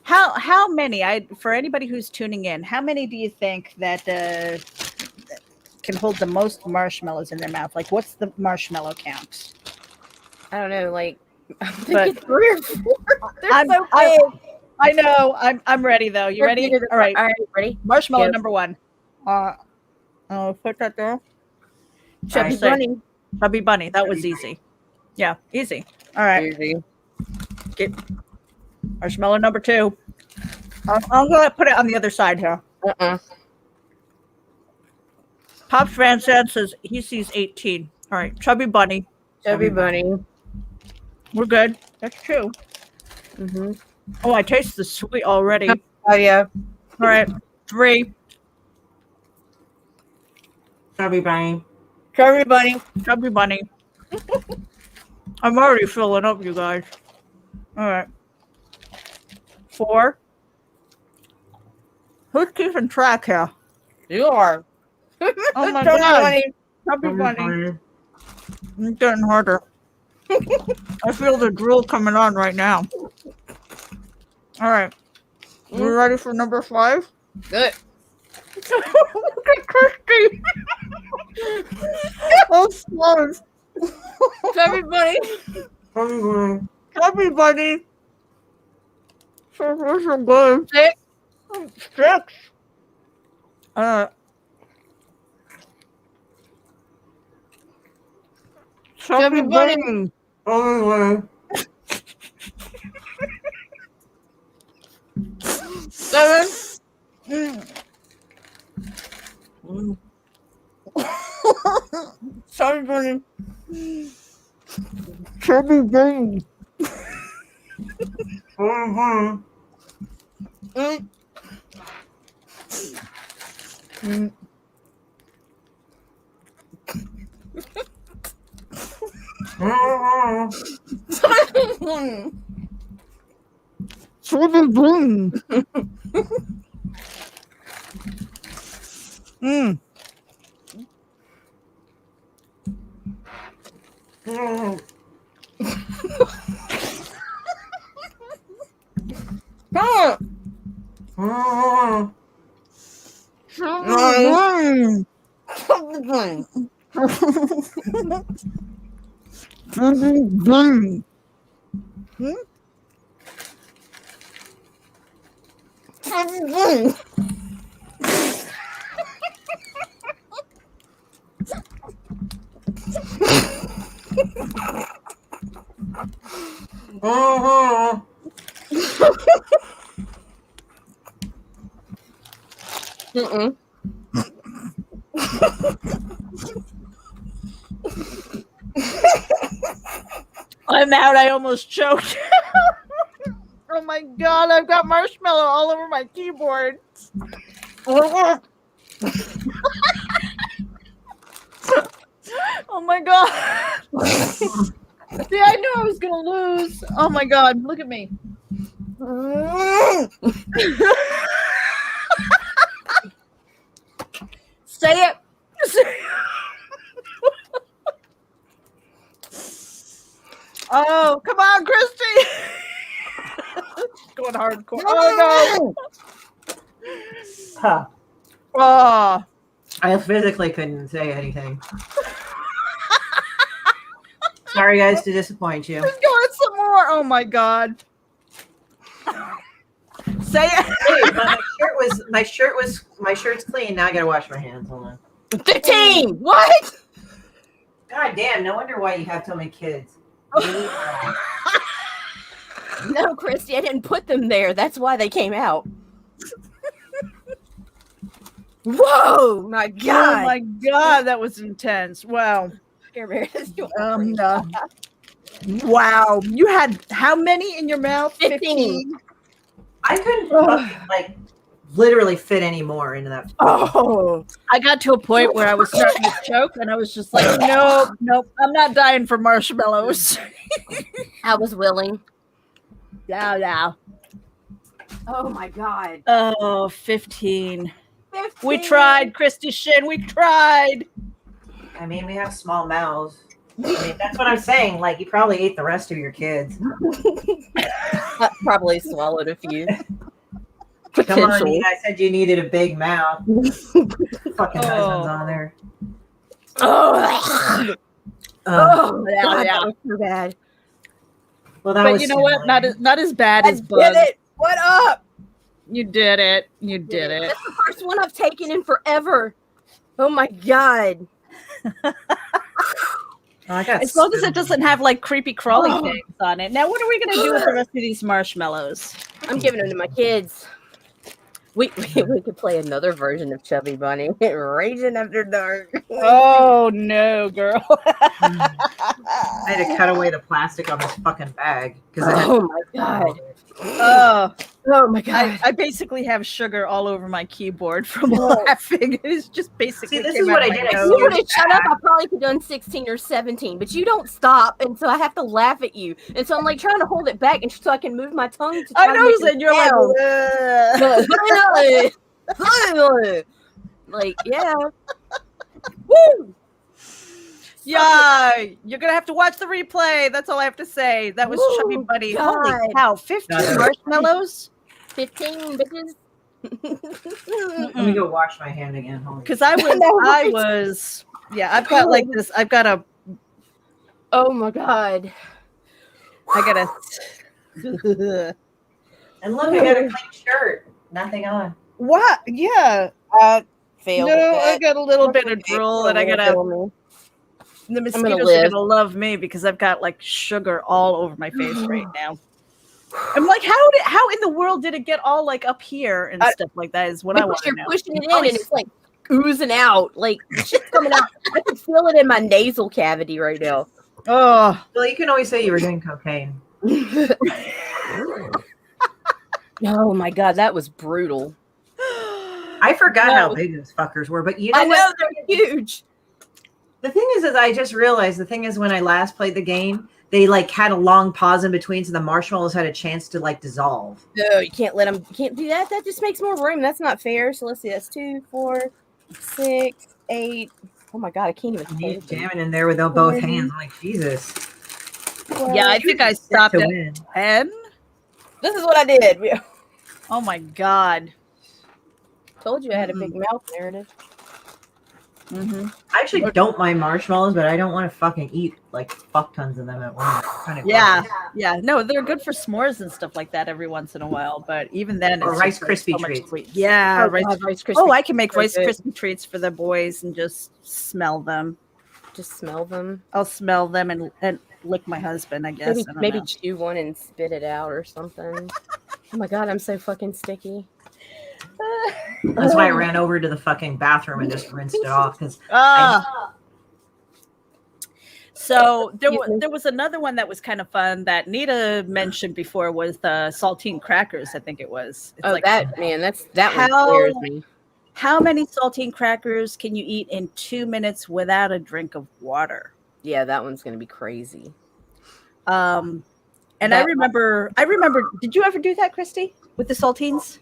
how many? For anybody who's tuning in, how many do you think that can hold the most marshmallows in their mouth? Like, what's the marshmallow count? I don't know, like I'm But- thinking 3 or 4. They're I'm- so big. I know. I'm ready though. You They're ready? bigger than- All right. All right, ready? Marshmallow Yes. number 1. I'll put that there. Chubby Say- Bunny. Chubby Bunny. That was easy. Yeah, easy. All right. Easy. Marshmallow number 2. I'm gonna put it on the other side here. Pops Van Zandt says he sees 18. All right, Chubby Bunny. Chubby Bunny. We're good. That's true. Mm-hmm. Oh, I taste the sweet already. All Oh yeah. right, 3. Chubby Bunny. Chubby Bunny. Chubby Bunny. I'm already filling up, you guys. All right. 4. Who's keeping track here? You are. Oh my Chubby god. bunny. Chubby bunny. It's getting harder. I feel the drool coming on right now. All right. You ready for number 5? Good. Look at Christie. Oh, close. Chubby bunny. Chubby bunny. So good. 6. 6. Chubby bunny. Seven. Chubby bunny. Chubby bunny. Chubby bunny. I'm out. I almost choked. Oh my god, I've got marshmallow all over my keyboard. Oh my god. See, I knew I was gonna lose. Oh my god, look at me. Say it. Oh, come on, Christie. Going hardcore. Oh no. Huh. Oh. I physically couldn't say anything. Sorry, guys, to disappoint you. Just going some more. Oh my god. Say it. Hey, my shirt's clean. Now I gotta wash my hands. Hold on. 15. What? God damn, no wonder why you have so many kids. No, Christy, I didn't put them there. That's why they came out. Whoa, my God. Oh my god, that was intense. Wow. Here, Meredith, wow. You had how many in your mouth? 15. I couldn't fucking, literally fit any more into that. Oh, I got to a point where I was starting to choke, and I was just like, nope, I'm not dying for marshmallows. I was willing. Yeah. Oh my God. Oh, 15. We tried, Christie Shinn. We tried. I mean, we have small mouths. I mean, that's what I'm saying. Like, you probably ate the rest of your kids. I probably swallowed a few. Come on, Nina, I said you needed a big mouth. Fucking husband's on there. Oh, God, yeah. that was so bad. Well, that But was you know what? Not as bad as Did Bug. it. What up? You did it. You did it. That's the first one I've taken in forever. Oh my God. As long as it doesn't have like creepy crawly things on it. Now, what are we going to do with the rest of these marshmallows? I'm giving them to my kids. We could play another version of Chubby Bunny. Raging After Dark. Oh no, girl. I had to cut away the plastic on this fucking bag because Oh my God. Oh, Oh my god! I basically have sugar all over my keyboard from laughing. It's just basically. See, this is what I did. If you would have shut up, I probably could have done 16 or 17, but you don't stop, and so I have to laugh at you, and so I'm like trying to hold it back, and so I can move my tongue to. I know, and you're like, yeah. Woo! Yeah, you're gonna have to watch the replay. That's all I have to say. That was Chubby Buddy. God. Holy cow! 15 marshmallows. 15 bitches. Let me go wash my hand again. Because I was. Yeah, I've got like this. I've got a. Oh my god! I got a. And look, I got a clean shirt. Nothing on. What? Yeah. Failed. No, I got a little bit of drool, and I got a. The mosquitoes are gonna love me because I've got like sugar all over my face right now. I'm like, how in the world did it get all like up here and stuff like that? Is what I want to know. You're pushing it in, and it's like oozing out, like shit's coming out. I can feel it in my nasal cavity right now. Oh, well, you can always say you were doing cocaine. Oh my god, that was brutal. I forgot how big those fuckers were, but you know I know they're huge. The thing is I just realized when I last played the game, they like had a long pause in between, so the marshmallows had a chance to like dissolve. No, you can't let them. You can't do that. That just makes more room. That's not fair. So let's see. That's 2, 4, 6, 8. Oh my god, I can't even. You're jamming in there with both hands. I'm like, Jesus. Yeah, I think I stopped at 10. This is what I did. Oh my god. Told you I had a big mouth, Meredith. Mm-hmm. I actually don't mind marshmallows, but I don't want to fucking eat like fuck tons of them at once. Kind of yeah. No, they're good for s'mores and stuff like that every once in a while. But even then, or it's Rice Krispie treats. Yeah, Rice Krispie. Oh, I can make Rice Krispie treats for the boys and just smell them. Just smell them. I'll smell them and lick my husband. I guess maybe chew one and spit it out or something. Oh my god, I'm so fucking sticky. That's why I ran over to the fucking bathroom and just rinsed it off. So there was another one that was kind of fun that Nita mentioned before was the saltine crackers. I think it was. It's like, that one scares me. How many saltine crackers can you eat in 2 minutes without a drink of water? Yeah, that one's gonna be crazy. And I remember. Did you ever do that, Christy, with the saltines?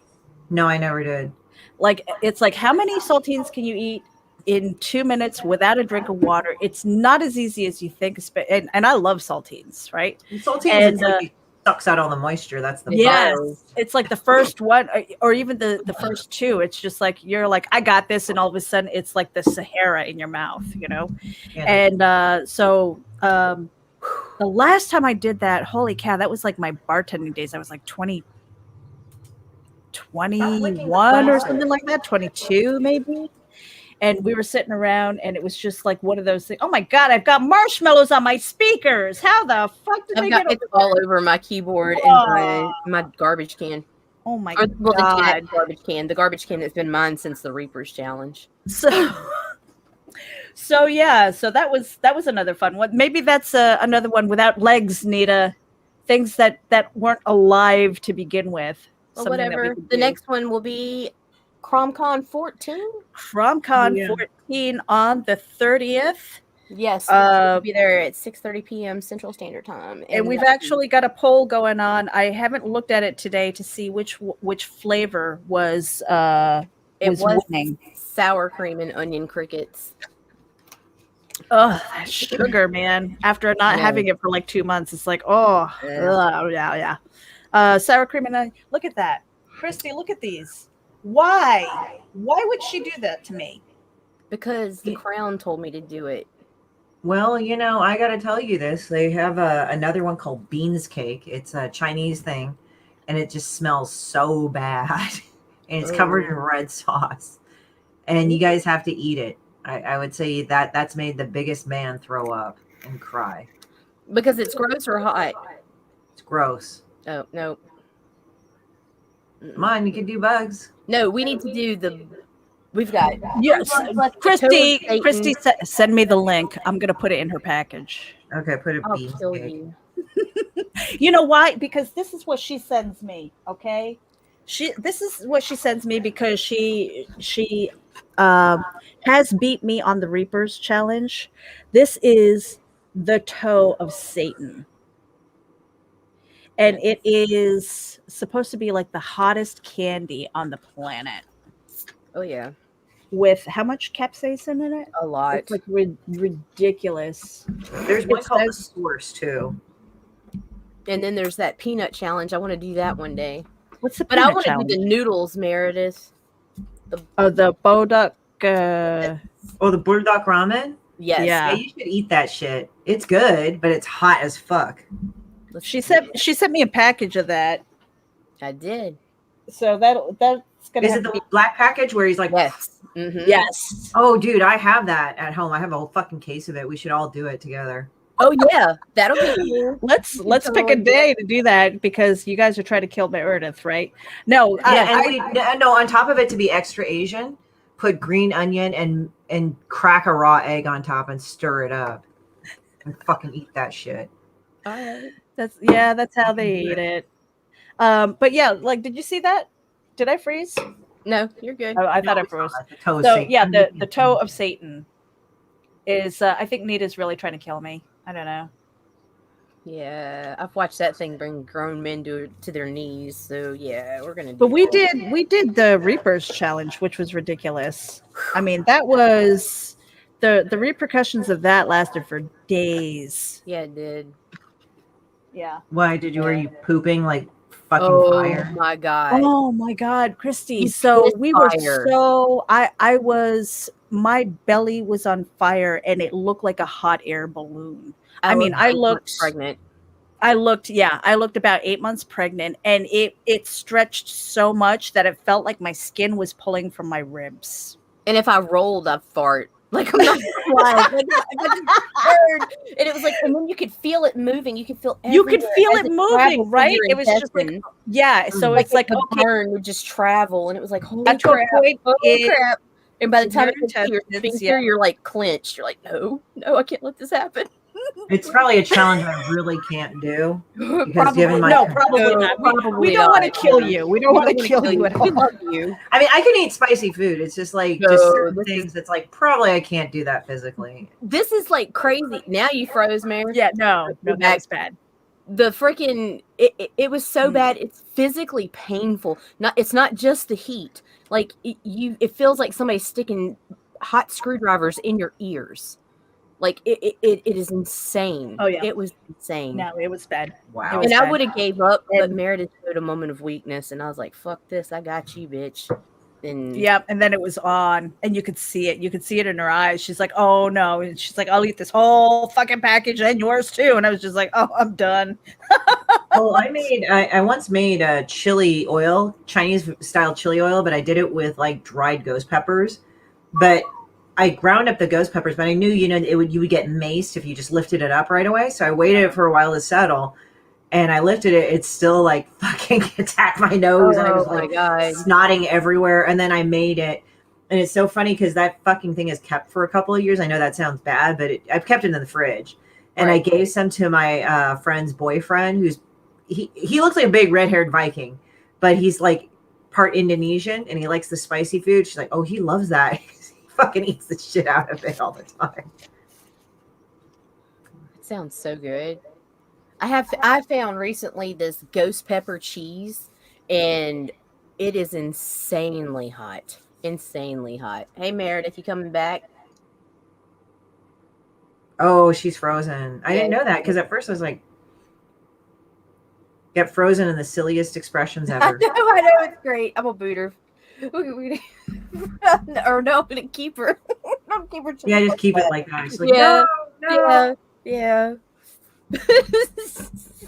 No, I never did. Like, it's like, how many saltines can you eat in 2 minutes without a drink of water? It's not as easy as you think. And I love saltines, right? Saltines, it sucks out all the moisture. That's the buzz. It's like the first one, or even the first two. It's just like, you're like, I got this. And all of a sudden, it's like the Sahara in your mouth, you know? Yeah. And so the last time I did that, holy cow, that was like my bartending days. I was like 21 or something like that, 22 maybe. And we were sitting around and it was just like one of those things. Oh my god, I've got marshmallows on my speakers. How the fuck did they get it all over my keyboard and my garbage can? Oh my god. The garbage can that's been mine since the Reapers challenge. So that was another fun one. Maybe that's another one without legs, Nita. Things that weren't alive to begin with. Well, whatever. The next one will be CromCon 14. CromCon 14 on the 30th. Yes, we'll be there at 6:30 p.m. Central Standard Time. And we've actually got a poll going on. I haven't looked at it today to see which flavor was winning. Sour cream and onion crickets. Oh, that sugar, man. After not having it for like 2 months, it's like, yeah. Sour cream and onion. Look at that. Christy, look at these. Why? Why would she do that to me? Because the Crown told me to do it. Well, you know, I got to tell you this. They have another one called Beans Cake. It's a Chinese thing, and it just smells so bad. And it's covered in red sauce. And you guys have to eat it. I would say that's made the biggest man throw up and cry. Because it's gross or hot? It's gross. Oh, no. Come on, you can do bugs. No, we need to do we've got. Yes, Christy, send me the link. I'm going to put it in her package. Okay, put it. I'll kill you. You know why? Because this is what she sends me, okay? This is what she sends me because she um has beat me on the Reapers challenge. This is the toe of Satan. And it is supposed to be like the hottest candy on the planet. Oh yeah, With how much capsaicin in it? a lot. It's like ridiculous. There's one It called the says- Source too. And then there's that peanut challenge. I want to do that one day. What's the But I peanut want to challenge? do the noodles, Meredith. Oh, the Boduck. Oh, the bulldog ramen. Yes. Yeah. Yeah, you should eat that shit. It's good, but it's hot as fuck. Let's She do sent it. me a package of that. I did. So that's gonna Is have it to the be black package where he's like, Yes. Mm-hmm. yes. oh, dude, I have that at home. I have a whole fucking case of it. We should all do it together. Oh yeah, that'll be cool. Let's pick a day to do that because you guys are trying to kill Meredith, right? No, Yeah, and no, on top of it to be extra Asian, put green onion and crack a raw egg on top and stir it up. And fucking eat that shit. All right. that's how they eat it. But yeah, like, did you see that? Did I freeze? No, you're good. Oh, I thought I No, froze. the toe So Satan. yeah, the toe of Satan is. I think Nita's really trying to kill me. I don't know. Yeah, I've watched that thing bring grown men to their knees. So yeah, we're gonna. But do we that. did the Reapers challenge, which was ridiculous. I mean, that was the repercussions of that lasted for days. Yeah, it did. Yeah. Why did you? Were you pooping like fucking Oh fire? my god. Oh my God, Christy. You So pissed we were fire. I was my belly was on fire and it looked like a hot air balloon. I mean, I looked pregnant. I looked about 8 months pregnant and it stretched so much that it felt like my skin was pulling from my ribs. And if I rolled, I fart. Like I'm not lying. Like, I just heard, and it was like, and then you could feel it moving. You could feel You could everywhere feel as it moving, traveled through right? your It was just like, intestines. yeah. So it's like, the okay, burn would just travel, and it was like, holy Got to a crap, point holy crap. And by the in time your it gets to your intestines, sphincter, yeah. you're like clenched. You're like, no, I can't let this happen. It's probably a challenge I really can't do. Because probably, given my no, probably No, not. probably We don't want to not. kill you. We don't want to kill you at We all. love you. I mean, I can eat spicy food. It's just like No, just certain this is- things that's like probably I can't do that physically. This is like crazy. Now you froze, Mary. Yeah, no, that back. was bad. The freaking it was so bad. It's physically painful. It's not just the heat. Like it feels like somebody's sticking hot screwdrivers in your ears. Like it is insane. Oh, yeah. It was insane. No, it was bad. Wow. was And I bad. would have gave up, but And- Meredith showed a moment of weakness, and I was like, "Fuck this! I got you, bitch." And Yeah, and then it was on, and you could see it. You could see it in her eyes. She's like, "Oh no!" And she's like, "I'll eat this whole fucking package and yours too." And I was just like, "Oh, I'm done." Well, I once made a chili oil, Chinese style chili oil, but I did it with like dried ghost peppers. But I ground up the ghost peppers, but I knew, you would get maced if you just lifted it up right away. So I waited for a while to settle, and I lifted it. It still like fucking attacked my nose, and I was oh my like god, snotting everywhere. And then I made it, and it's so funny because that fucking thing is kept for a couple of years. I know that sounds bad, but I've kept it in the fridge, and I gave some to my friend's boyfriend, who's he looks like a big red-haired Viking, but he's like part Indonesian, and he likes the spicy food. She's like, oh, he loves that. Fucking eats the shit out of it all the time. it sounds so good. I found recently this ghost pepper cheese, and it is insanely hot. Insanely hot. Hey Meredith, you coming back? Oh, she's frozen. I didn't know that because at first I was like, get frozen in the silliest expressions I ever. know, it's great. I'm a booter. Or no, I'm gonna keep her. I'm keep her. Yeah, just keep it like that. She's like, Yeah, no. yeah.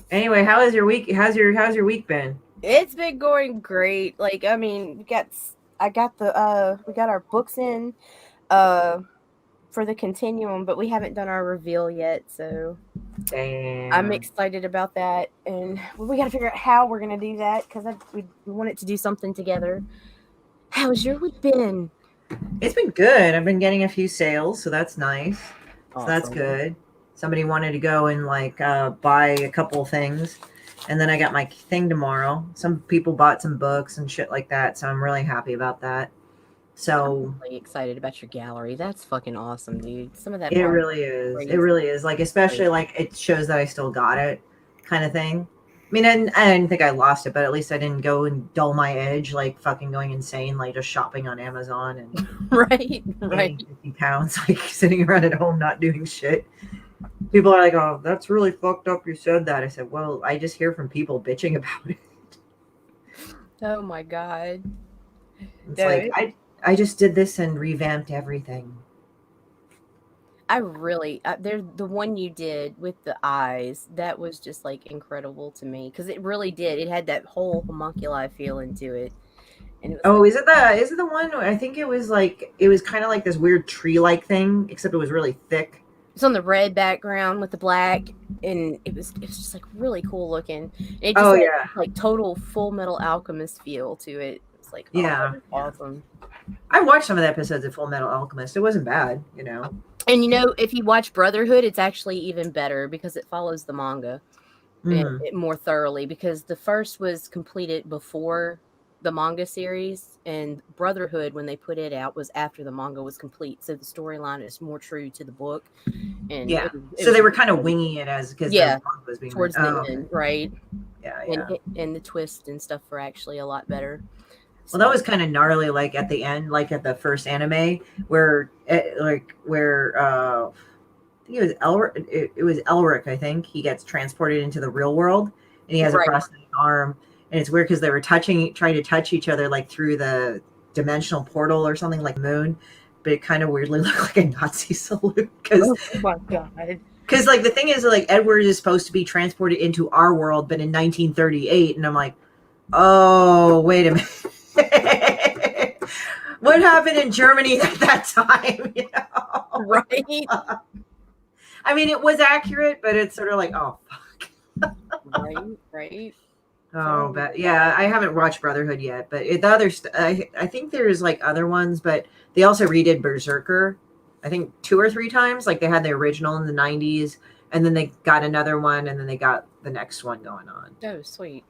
Anyway, how is your week? How's your week been? It's been going great. Like, I mean, we got our books in for the continuum, but we haven't done our reveal yet, so Damn. I'm excited about that. And we got to figure out how we're gonna do that because we wanted to do something together. How's your week been? It's been good. I've been getting a few sales, so that's nice. So that's Awesome. good. Somebody wanted to go and like buy a couple of things, And then I got my thing tomorrow. Some people bought some books and shit like that, so I'm really happy about that. So I'm really excited about your gallery. That's fucking awesome, dude. Some of that it art really is. crazy. It really is. Like, especially like it shows that I still got it, kind of thing. I mean, I didn't think I lost it, but at least I didn't go and dull my edge, like fucking going insane, like just shopping on Amazon and right. gaining 50 pounds, like sitting around at home not doing shit. People are like, "Oh, that's really fucked up. You said that." I said, "Well, I just hear from people bitching about it." Oh my god. It's like I just did this and revamped everything. I really, there's the one you did with the eyes. That was just like incredible to me because it really did. It had that whole homunculi feeling to it, and it was Oh, like, is it the one? I think it was kind of like this weird tree-like thing, except it was really thick. it's on the red background with the black, and it was just like really cool looking. It just Oh had, yeah, like total Full Metal Alchemist feel to it. It's like, oh, yeah, that was awesome. I watched some of the episodes of Full Metal Alchemist. It wasn't bad, you know. And if you watch Brotherhood, it's actually even better because it follows the manga it more thoroughly. Because the first was completed before the manga series, and Brotherhood, when they put it out, was after the manga was complete. So the storyline is more true to the book. And yeah, so they were kind of winging it because the manga was being towards the end, right? Yeah. And the twist and stuff were actually a lot better. Well, that was kind of gnarly, like at the end, like at the first anime, where I think it was Elric. I think he gets transported into the real world, and he has a prosthetic arm, and it's weird because they were trying to touch each other like through the dimensional portal or something like moon, but it kind of weirdly looked like a Nazi salute because oh my god. Because like the thing is, like Edward is supposed to be transported into our world, but in 1938, and I'm like, oh, wait a minute. What happened in Germany at that time? You know? Right. I mean, it was accurate, but it's sort of like, oh, fuck. Right. Oh, but yeah, I haven't watched Brotherhood yet, but the other, I think there's like other ones, but they also redid Berserker, I think 2 or 3 times. Like they had the original in the 90s, and then they got another one, and then they got the next one going on. Oh, sweet.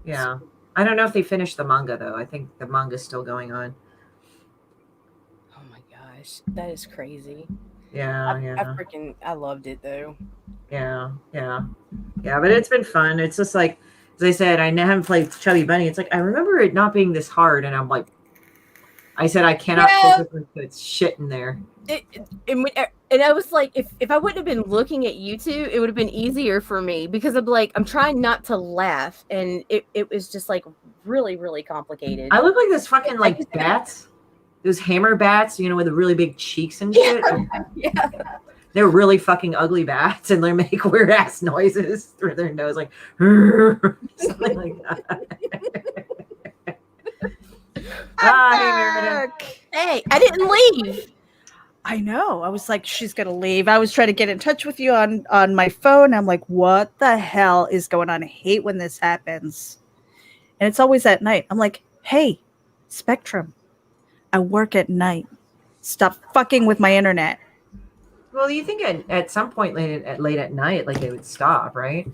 Yeah. I don't know if they finished the manga though. I think the manga's still going on. Oh my gosh, that is crazy. Yeah, I loved it though. Yeah, but it's been fun. It's just like, as I said, I haven't played Chubby Bunny. It's like I remember it not being this hard, and I'm like, I said I cannot physically put shit in there. And I was like, if I wouldn't have been looking at you two, it would have been easier for me because I'm trying not to laugh, and it was just like really, really complicated. I look like this fucking like bats, those hammer bats, with the really big cheeks and shit. Yeah. They're really fucking ugly bats, and they make weird ass noises through their nose, like something like that. Hey, Meredith. Hey, I didn't leave. I know. I was like, she's gonna leave. I was trying to get in touch with you on my phone. I'm like, what the hell is going on? I hate when this happens. And it's always at night. I'm like, hey, Spectrum, I work at night. Stop fucking with my internet. Well, you think at some point late at night, like they would stop, right?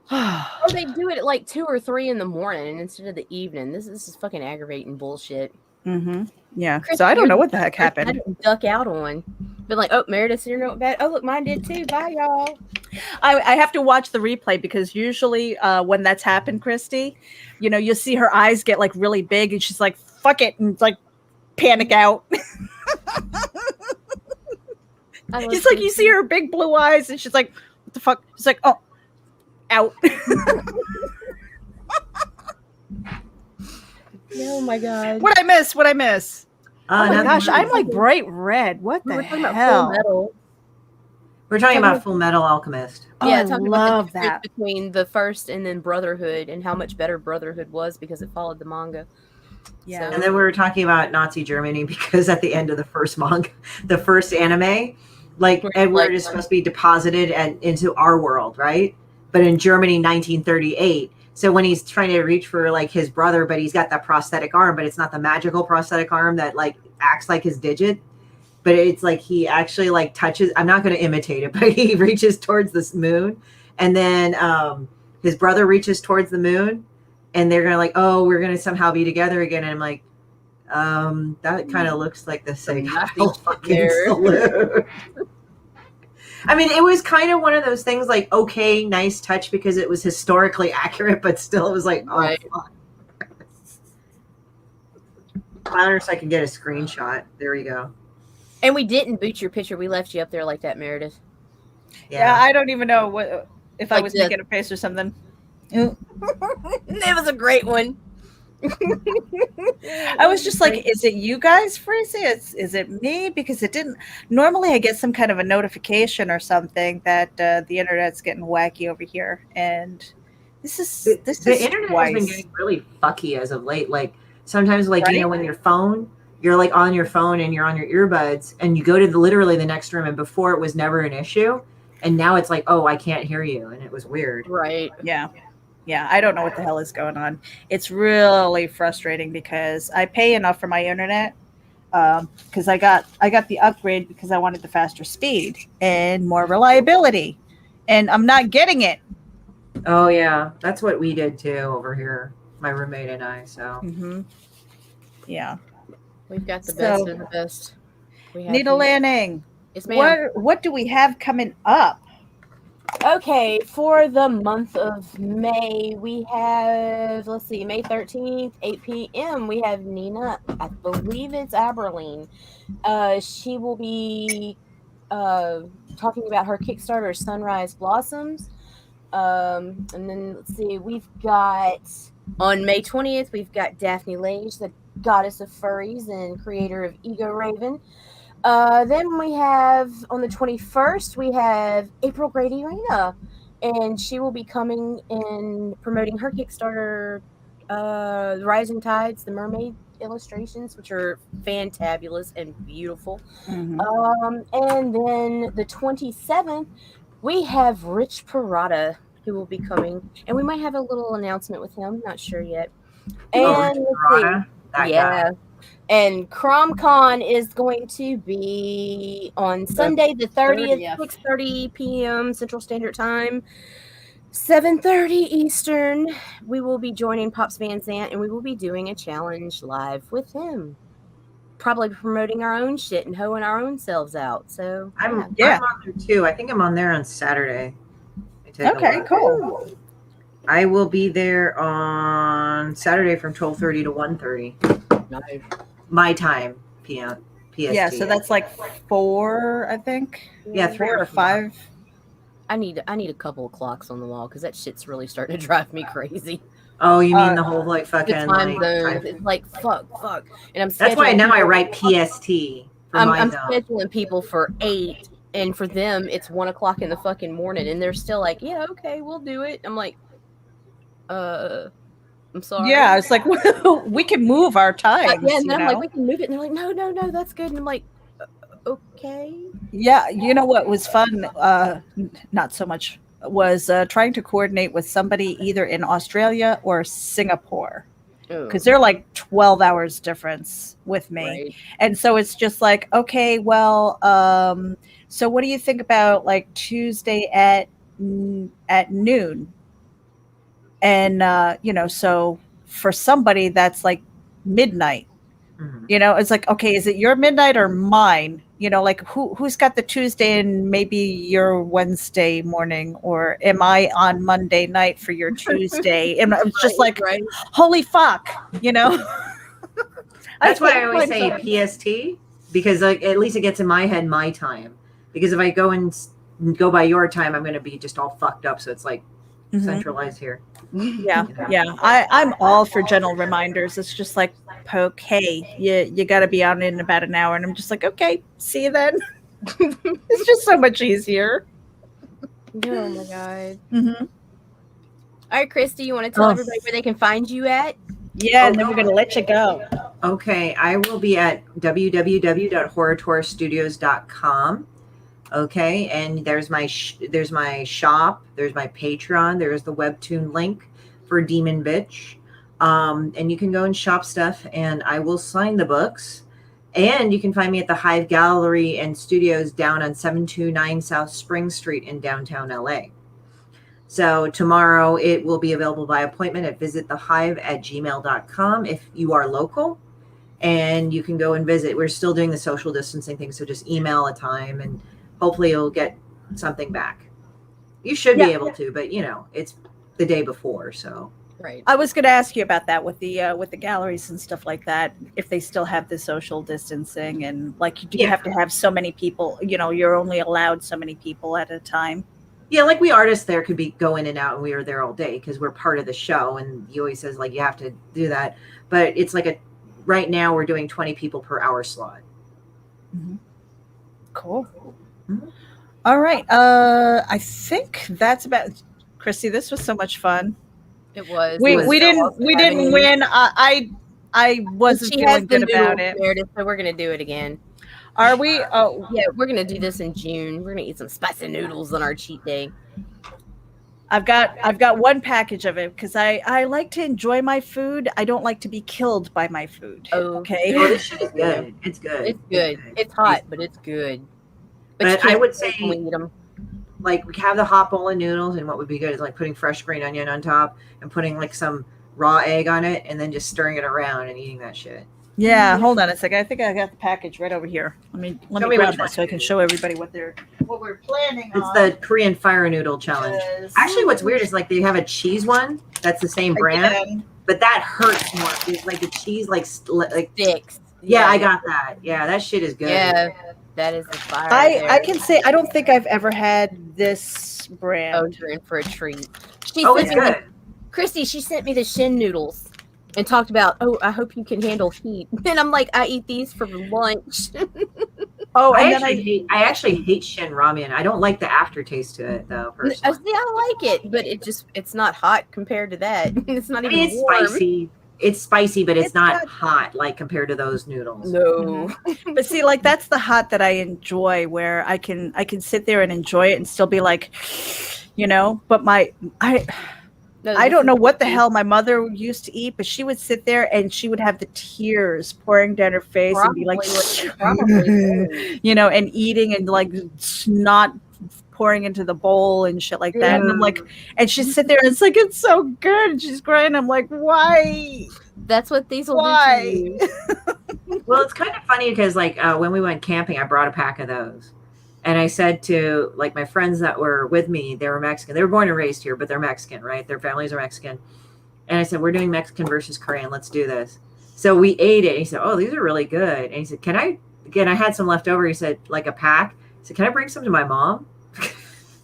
Or they do it at like 2 or 3 in the morning instead of the evening. This is fucking aggravating bullshit. Mm-hmm. Yeah. So I don't know what the heck happened. I didn't duck out on. Been like, oh, Meredith's internet bad. Oh, look, mine did too. Bye, y'all. I have to watch the replay because usually when that's happened, Christy, you'll see her eyes get like really big and she's like, fuck it, and like panic out. It's like you see her big blue eyes and she's like, what the fuck? She's like, oh, out. Oh my god. What'd I miss? Oh my gosh, I'm like bright red. What the hell? Full Metal. We're talking about Full Metal Alchemist. Yeah, I talking love about the that. between the first and then Brotherhood and how much better Brotherhood was because it followed the manga. Yeah. And then we were talking about Nazi Germany because at the end of the first manga, the first anime, like Edward is supposed to be deposited into our world, right? But in Germany, 1938. So when he's trying to reach for like his brother, but he's got that prosthetic arm, but it's not the magical prosthetic arm that like acts like his digit, but it's like he actually like touches. I'm not going to imitate it, but he reaches towards this moon, and then his brother reaches towards the moon, and they're gonna like, oh, we're gonna somehow be together again. And I'm like, that kind of looks like the Seagal fucking salute. I mean, it was kind of one of those things like, okay, nice touch because it was historically accurate, but still it was like, oh, Right. fuck. I wonder if I can get a screenshot. There we go. And we didn't boot your picture. We left you up there like that, Meredith. Yeah, I don't even know what if I Like was this. making a face or something. That was a great one. I was just like, is it you guys, Freezy? Is it me? Because it didn't. Normally, I get some kind of a notification or something that the internet's getting wacky over here, and this is the internet has been getting really fucky as of late. Like sometimes, like you know, when you're like on your phone and you're on your earbuds, and you go to literally the next room, and before it was never an issue, and now it's like, oh, I can't hear you, and it was weird. Right. Yeah, I don't know what the hell is going on. It's really frustrating because I pay enough for my internet because I got the upgrade because I wanted the faster speed and more reliability, and I'm not getting it. Oh yeah, that's what we did too over here, my roommate and I. So yeah, we've got the best of the best. Nita Lanning, yes, ma'am. What do we have coming up? Okay, for the month of May, we have, let's see, May 13th, 8 p.m., we have Nina, I believe it's Aberline. She will be talking about her Kickstarter, Sunrise Blossoms. And then, let's see, we've got, on May 20th, we've got Daphne Lage, the goddess of furries and creator of Ego Raven. Then we have, on the 21st, we have April Grady Arena, and she will be coming and promoting her Kickstarter, The Rising Tides, the mermaid illustrations, which are fantabulous and beautiful. And then the 27th, we have Rich Parada, who will be coming, and we might have a little announcement with him, not sure yet. And guy. And CromCon is going to be on Sunday the 30th, 6:30 p.m. Central Standard Time, 7:30 Eastern. We will be joining Pops Van Zant, and we will be doing a challenge live with him. Probably promoting our own shit and hoeing our own selves out. So I'm on there too. I think I'm on there on Saturday. Okay, cool. I will be there on Saturday from 12:30 to 1:30. Nice. My time, PST. Yeah, so that's like 4, I think. Yeah, 4 or 5. I need a couple of clocks on the wall because that shit's really starting to drive me crazy. Oh, you mean the whole like fucking time zone? It's like fuck, and I'm. That's why now I write PST. I'm scheduling people for 8, and for them it's 1 o'clock in the fucking morning, and they're still like, yeah, okay, we'll do it. I'm like, I'm sorry. Yeah, it's like we can move our time. Yeah, and then I'm like, we can move it, and they're like, no, that's good. And I'm like, okay. Yeah, you know what was fun? Not so much was trying to coordinate with somebody either in Australia or Singapore, because they're like 12 hours difference with me, right. And so it's just like, okay, well, so what do you think about like Tuesday at noon? And so for somebody that's like midnight, it's like, okay, is it your midnight or mine? Like who's got the Tuesday and maybe your Wednesday morning, or am I on Monday night for your Tuesday? And it's just like, holy fuck, That's why I always say PST, because like, at least it gets in my head my time. Because if I go by your time, I'm going to be just all fucked up. So it's like centralized here. Yeah. I'm all for gentle reminders. It's just like, okay, you got to be on in about an hour, and I'm just like, okay, see you then. It's just so much easier. Oh my god. All right, Christy, you want to tell everybody where they can find you at? Yeah, and then we're gonna let you go. Okay, I will be at www.horrortourstudios.com. Okay, and there's my shop, there's my Patreon, there's the webtoon link for Demon Bitch, and you can go and shop stuff, and I will sign the books. And you can find me at the Hive Gallery and Studios down on 729 South Spring Street in downtown LA. So tomorrow it will be available by appointment at visitthehive@gmail.com if you are local, and you can go and visit. We're still doing the social distancing thing, so just email a time and hopefully you'll get something back. You should be able to, but it's the day before, so. Right. I was going to ask you about that with the galleries and stuff like that. If they still have the social distancing, and like, do you have to have so many people? You're only allowed so many people at a time. Yeah, like we artists there could go in and out, and we are there all day because we're part of the show. And he always says like you have to do that, but it's like right now we're doing 20 people per hour slot. Mm-hmm. Cool. Mm-hmm. All right. I think that's about. Christy, this was so much fun. It was. We didn't win. I wasn't feeling good about it. Meredith, so we're gonna do it again. Are we? Oh, yeah, we're gonna do this in June. We're gonna eat some spicy noodles on our cheat day. I've got one package of it because I like to enjoy my food. I don't like to be killed by my food. Okay. Oh, this shit is good. It's good. It's good. It's hot, but it's good. But I would say, eat them. Like, we have the hot bowl of noodles, and what would be good is like putting fresh green onion on top and putting like some raw egg on it, and then just stirring it around and eating that shit. Yeah, hold on a second. I think I got the package right over here. Let me grab that so I can show everybody what we're planning on. It's the Korean fire noodle challenge. Yes. Actually, what's weird is like they have a cheese one that's the same brand, but that hurts more. It's like the cheese like sticks. Yeah, I got that. Yeah, that shit is good. Yeah, that is the fire. I can say I don't think I've ever had this brand. Oh, you're in for a treat. It's good. Christy, she sent me the Shinn noodles and talked about, I hope you can handle heat. And I'm like, I eat these for lunch. I actually hate Shinn ramen. I don't like the aftertaste to it though. Personally. I like it, but it's not hot compared to that. It's not even warm. Spicy. It's spicy, but it's not hot like compared to those noodles. No. But see, like that's the hot that I enjoy, where I can sit there and enjoy it and still be like, but I don't know what the hell my mother used to eat, but she would sit there and she would have the tears pouring down her face and be like, and eating and like snot pouring into the bowl and shit like that. And I'm like, and she'd sit there and it's like, it's so good. And she's crying. I'm like, why? That's what these will do to you. Well, it's kind of funny because like when we went camping, I brought a pack of those. And I said to like my friends that were with me, they were Mexican. They were born and raised here, but they're Mexican, right? Their families are Mexican. And I said, we're doing Mexican versus Korean. Let's do this. So we ate it. And he said, oh, these are really good. And he said, I had some left over. He said, like a pack. He said, can I bring some to my mom?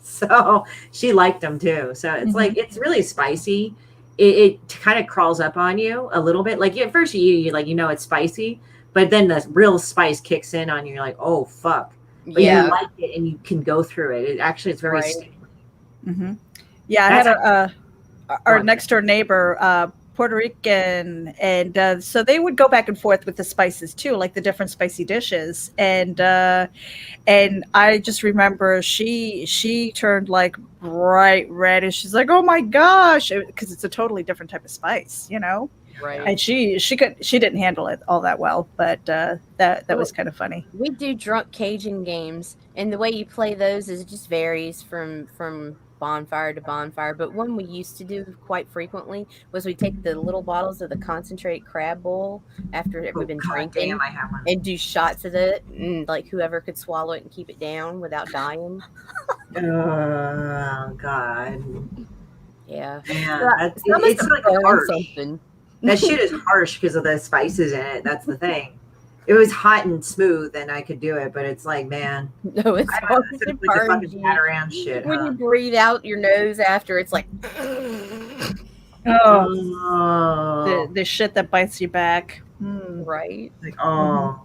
So she liked them too. So it's like, it's really spicy. It kind of crawls up on you a little bit. Like at first you eat, like, it's spicy, but then the real spice kicks in on you. You're like, oh, fuck. But you like it and you can go through it. It's very sticky. Mm-hmm. Yeah, I had our next door neighbor, Puerto Rican, and so they would go back and forth with the spices too, like the different spicy dishes. And I just remember she turned like bright red, and she's like, "Oh my gosh," because it's a totally different type of spice, Right. And she didn't handle it all that well, but that was kind of funny. We do drunk Cajun games, and the way you play those is it just varies from bonfire to bonfire. But one we used to do quite frequently was we take the little bottles of the concentrate crab bowl after we've been drinking and do shots of it, and like whoever could swallow it and keep it down without dying. Oh God. Yeah. It's like harsh. Something. That shit is harsh because of the spices in it. That's the thing. It was hot and smooth, and I could do it, but it's like, man, no, it's hard. It's like the fucking around shit. When you breathe out your nose after, it's like, the shit that bites you back, right? Like, oh.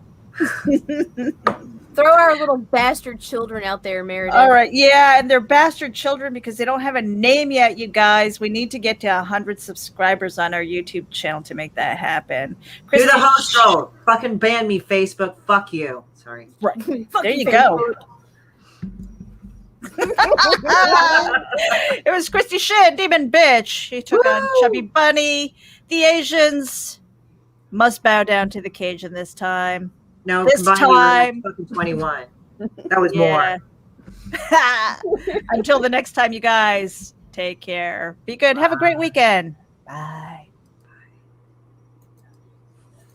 Throw our little bastard children out there, Meredith. All right, yeah, and they're bastard children because they don't have a name yet, you guys. We need to get to 100 subscribers on our YouTube channel to make that happen. Do the host role. Fucking ban me, Facebook. Fuck you. Sorry. Right. There you go. It was Christie Shinn, Demon Bitch. She took on Chubby Bunny. The Asians must bow down to the Cajun this time. No, this time, fucking 21. That was more. Until the next time, you guys. Take care. Be good. Have a great weekend. Bye.